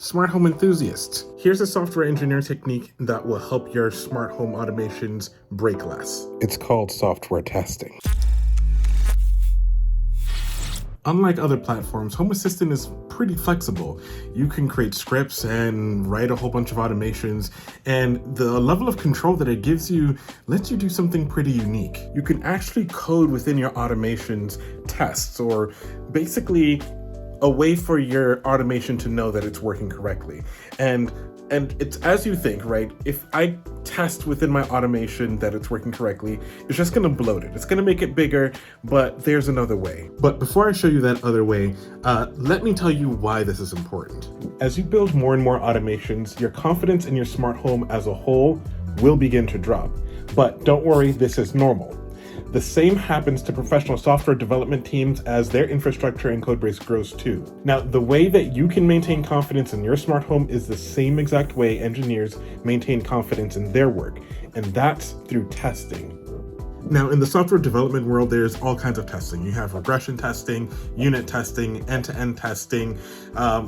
smart home enthusiasts. Here's a software engineer technique that will help your smart home automations break less. It's called software testing. Unlike other platforms, Home Assistant is pretty flexible. You can create scripts and write a whole bunch of automations, and the level of control that it gives you lets you do something pretty unique. You can actually code within your automations tests, or basically a way for your automation to know that it's working correctly. And it's as you think, right? If I test within my automation that it's working correctly, it's just gonna bloat it. It's gonna make it bigger, but there's another way. But before I show you that other way, let me tell you why this is important. As you build more and more automations, your confidence in your smart home as a whole will begin to drop. But don't worry, this is normal. The same happens to professional software development teams as their infrastructure and codebase grows too. Now, the way that you can maintain confidence in your smart home is the same exact way engineers maintain confidence in their work, and that's through testing. Now, in the software development world, there's all kinds of testing. You have regression testing, unit testing, end-to-end testing,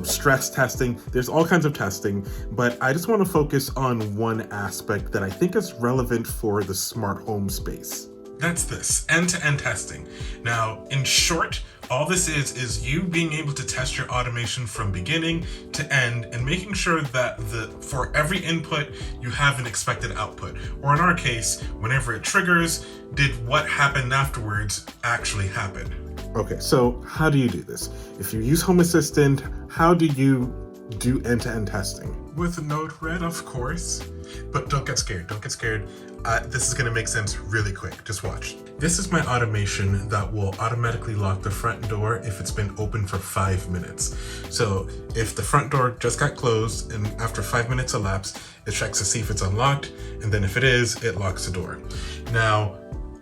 stress testing. There's all kinds of testing, but I just want to focus on one aspect that I think is relevant for the smart home space. That's this, end-to-end testing. Now, in short, all this is you being able to test your automation from beginning to end and making sure that for every input, you have an expected output. Or in our case, whenever it triggers, did what happened afterwards actually happen? Okay, so how do you do this? If you use Home Assistant, how do you do end-to-end testing? With Node-RED, of course. But don't get scared, don't get scared. This is gonna make sense really quick, just watch. This is my automation that will automatically lock the front door if it's been open for 5 minutes. So if the front door just got closed and after 5 minutes elapsed, it checks to see if it's unlocked, and then if it is, it locks the door. Now,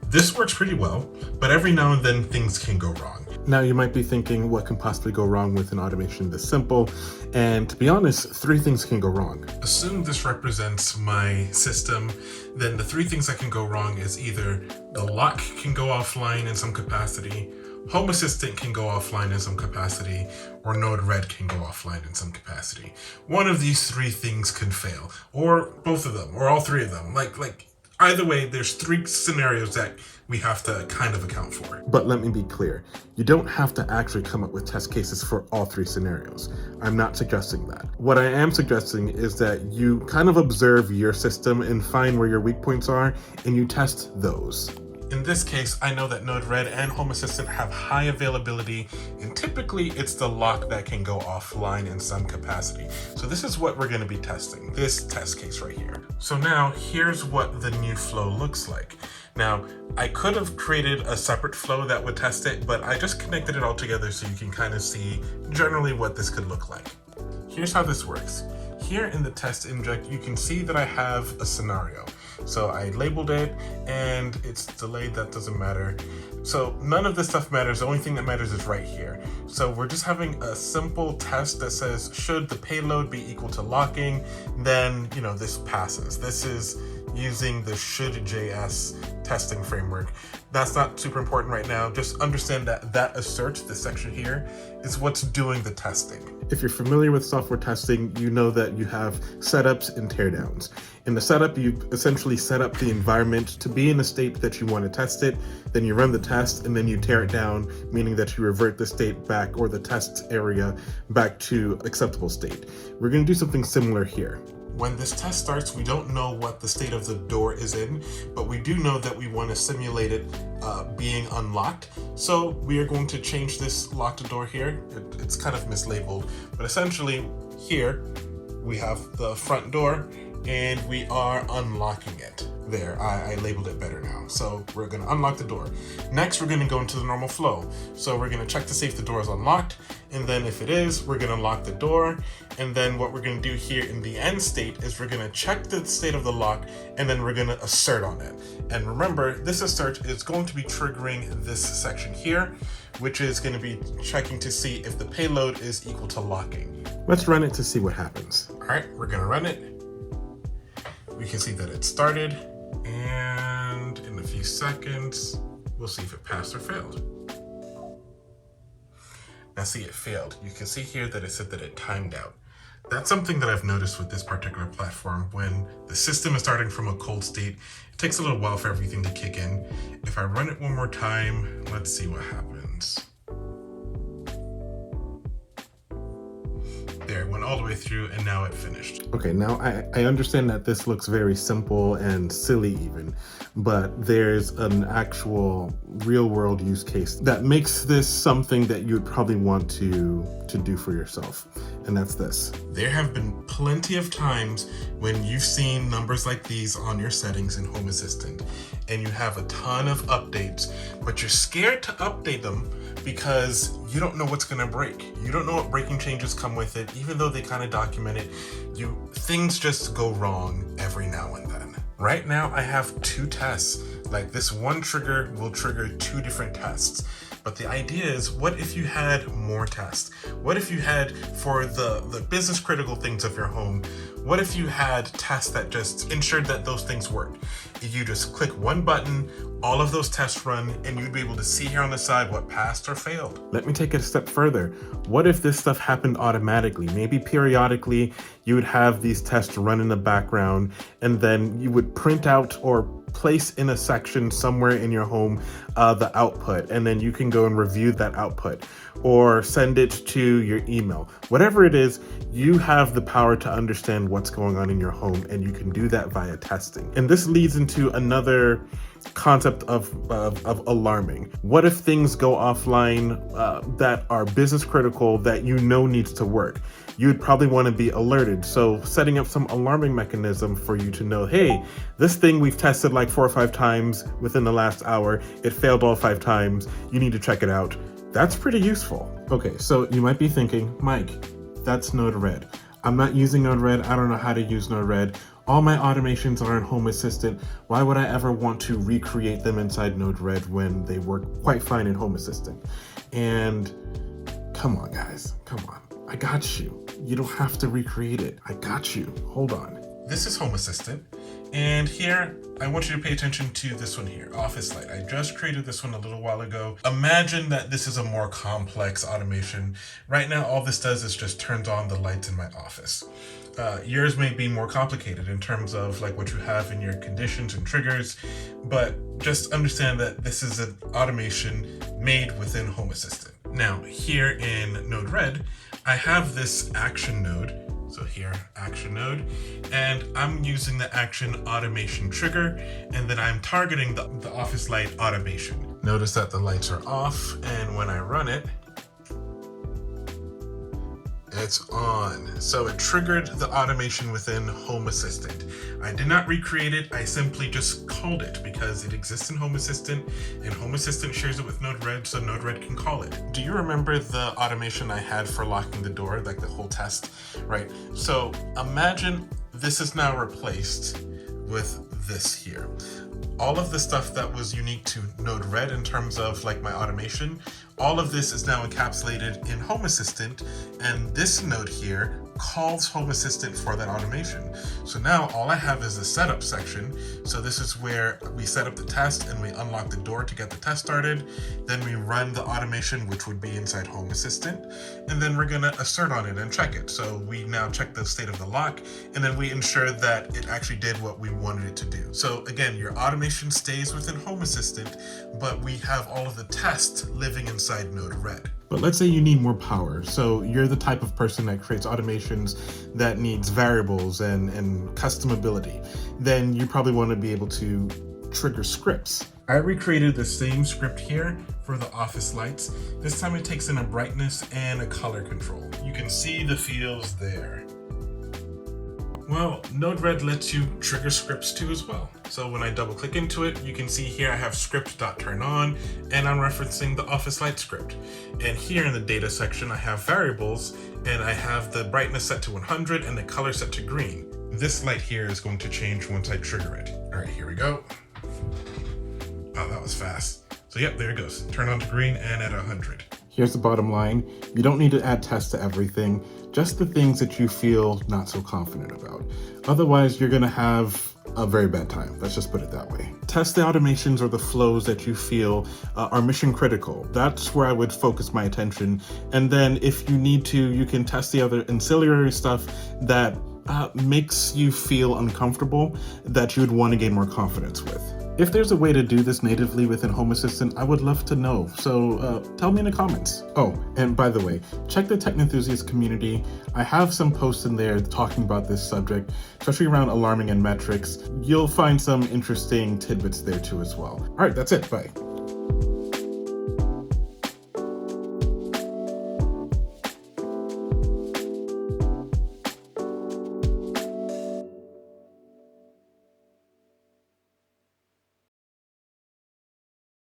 this works pretty well, but every now and then things can go wrong. Now you might be thinking, what can possibly go wrong with an automation this simple? And to be honest, 3 things can go wrong. Assume this represents my system, then the 3 things that can go wrong is either the lock can go offline in some capacity, Home Assistant can go offline in some capacity, or Node-RED can go offline in some capacity. One of these 3 things can fail, or both of them, or all 3 of them. Like either way, there's 3 scenarios that we have to kind of account for. But let me be clear, you don't have to actually come up with test cases for all 3 scenarios. I'm not suggesting that. What I am suggesting is that you kind of observe your system and find where your weak points are, and you test those. In this case, I know that Node-RED and Home Assistant have high availability, and typically it's the lock that can go offline in some capacity. So this is what we're going to be testing, this test case right here. So now here's what the new flow looks like. Now, I could have created a separate flow that would test it, but I just connected it all together so you can kind of see generally what this could look like. Here's how this works. Here in the test inject, you can see that I have a scenario. So I labeled it and it's delayed, that doesn't matter. So none of this stuff matters, the only thing that matters is right here. So we're just having a simple test that says, should the payload be equal to locking, then, this passes. This is using the should.js testing framework. That's not super important right now. Just understand that that assert, this section here, is what's doing the testing. If you're familiar with software testing, you know that you have setups and teardowns. In the setup, you essentially set up the environment to be in a state that you want to test it, then you run the test, and then you tear it down, meaning that you revert the state back, or the test area back to acceptable state. We're going to do something similar here. When this test starts, we don't know what the state of the door is in, but we do know that we want to simulate it being unlocked. So we are going to change this locked door here. It's kind of mislabeled, but essentially here we have the front door and we are unlocking it. There, I labeled it better now. So we're gonna unlock the door. Next, we're gonna go into the normal flow. So we're gonna check to see if the door is unlocked. And then if it is, we're gonna lock the door. And then what we're gonna do here in the end state is we're gonna check the state of the lock and then we're gonna assert on it. And remember, this assert is going to be triggering this section here, which is gonna be checking to see if the payload is equal to locking. Let's run it to see what happens. All right, we're gonna run it. We can see that it started. And in a few seconds, we'll see if it passed or failed. Now see, it failed. You can see here that it said that it timed out. That's something that I've noticed with this particular platform. When the system is starting from a cold state, it takes a little while for everything to kick in. If I run it one more time, let's see what happens. There, it went all the way through and now it finished. Okay, now I understand that this looks very simple and silly even, but there's an actual real world use case that makes this something that you would probably want to do for yourself. And that's this. There have been plenty of times when you've seen numbers like these on your settings in Home Assistant and you have a ton of updates, but you're scared to update them because you don't know what's gonna break. You don't know what breaking changes come with it, even though they kind of document it. Things just go wrong every now and then. Right now I have 2 tests. Like this one trigger will trigger 2 different tests. But the idea is, what if you had more tests? What if you had, for the business critical things of your home, what if you had tests that just ensured that those things worked? You just click one button, all of those tests run, and you'd be able to see here on the side what passed or failed. Let me take it a step further. What if this stuff happened automatically? Maybe periodically you would have these tests run in the background, and then you would print out or place in a section somewhere in your home the output, and then you can go and review that output or send it to your email. Whatever it is, you have the power to understand what's going on in your home, and you can do that via testing. And this leads into another concept of alarming. What if things go offline that are business critical that you know needs to work? You would probably want to be alerted. So setting up some alarming mechanism for you to know, hey, this thing we've tested like 4 or 5 times within the last hour, it failed all 5 times, you need to check it out. That's pretty useful. Okay, so you might be thinking, Mike, that's Node-RED. I'm not using Node-RED, I don't know how to use Node-RED. All my automations are in Home Assistant. Why would I ever want to recreate them inside Node-RED when they work quite fine in Home Assistant? And come on, guys, come on. I got you. You don't have to recreate it. I got you. Hold on. This is Home Assistant. And here, I want you to pay attention to this one here, Office Light. I just created this one a little while ago. Imagine that this is a more complex automation. Right now, all this does is just turns on the lights in my office. Yours may be more complicated in terms of like what you have in your conditions and triggers, but just understand that this is an automation made within Home Assistant. Now, here in Node-RED, I have this action node. So here, action node, and I'm using the action automation trigger, and then I'm targeting the Office Light automation. Notice that the lights are off, and when I run it, it's on. So it triggered the automation within Home Assistant. I did not recreate it, I simply just called it because it exists in Home Assistant and Home Assistant shares it with Node-RED, so Node-RED can call it. Do you remember the automation I had for locking the door, like the whole test, right? So imagine this is now replaced with this here. All of the stuff that was unique to Node-RED in terms of like my automation, all of this is now encapsulated in Home Assistant, and this node here calls Home Assistant for that automation. So now all I have is a setup section. So this is where we set up the test and we unlock the door to get the test started. Then we run the automation, which would be inside Home Assistant. And then we're gonna assert on it and check it. So we now check the state of the lock, and then we ensure that it actually did what we wanted it to do. So again, your automation stays within Home Assistant, but we have all of the tests living inside Node-RED. But let's say you need more power. So you're the type of person that creates automations that needs variables and customability. Then you probably want to be able to trigger scripts. I recreated the same script here for the office lights. This time it takes in a brightness and a color control. You can see the fields there. Well, Node-RED lets you trigger scripts too as well. So when I double click into it, you can see here I have script.turnOn, and I'm referencing the Office Light script. And here in the data section, I have variables, and I have the brightness set to 100 and the color set to green. This light here is going to change once I trigger it. All right, here we go. Oh, that was fast. So yep, there it goes. Turn on to green and at 100. Here's the bottom line. You don't need to add tests to everything, just the things that you feel not so confident about. Otherwise, you're gonna have a very bad time. Let's just put it that way. Test the automations or the flows that you feel are mission critical. That's where I would focus my attention. And then if you need to, you can test the other ancillary stuff that makes you feel uncomfortable, that you would want to gain more confidence with. If there's a way to do this natively within Home Assistant, I would love to know. So tell me in the comments. Oh, and by the way, check the Tech Enthusiast community. I have some posts in there talking about this subject, especially around alarming and metrics. You'll find some interesting tidbits there too as well. All right, that's it. Bye.